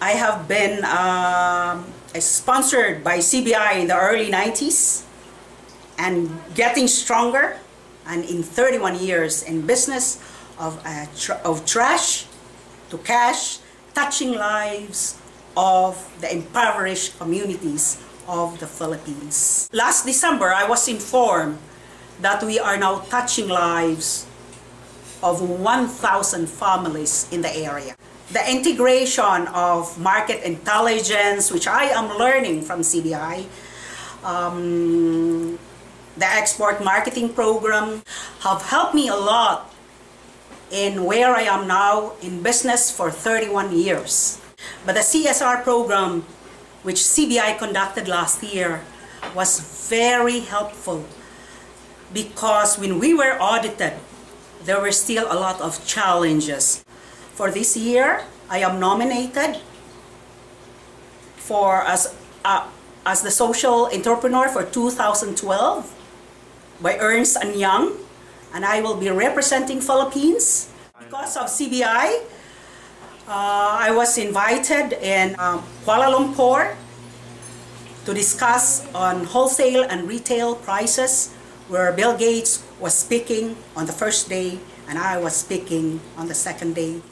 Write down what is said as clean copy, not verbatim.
I have been sponsored by CBI in the early 90s and getting stronger, and in 31 years in business of trash to cash, touching lives of the impoverished communities of the Philippines. Last December, I was informed that we are now touching lives of 1,000 families in the area. The integration of market intelligence, which I am learning from CBI, the export marketing program, have helped me a lot in where I am now in business for 31 years. But the CSR program, which CBI conducted last year, was very helpful because when we were audited, there were still a lot of challenges. For this year, I am nominated for as the social entrepreneur for 2012 by Ernst & Young, and I will be representing Philippines. Because of CBI, I was invited in Kuala Lumpur to discuss on wholesale and retail prices, where Bill Gates was speaking on the first day and I was speaking on the second day.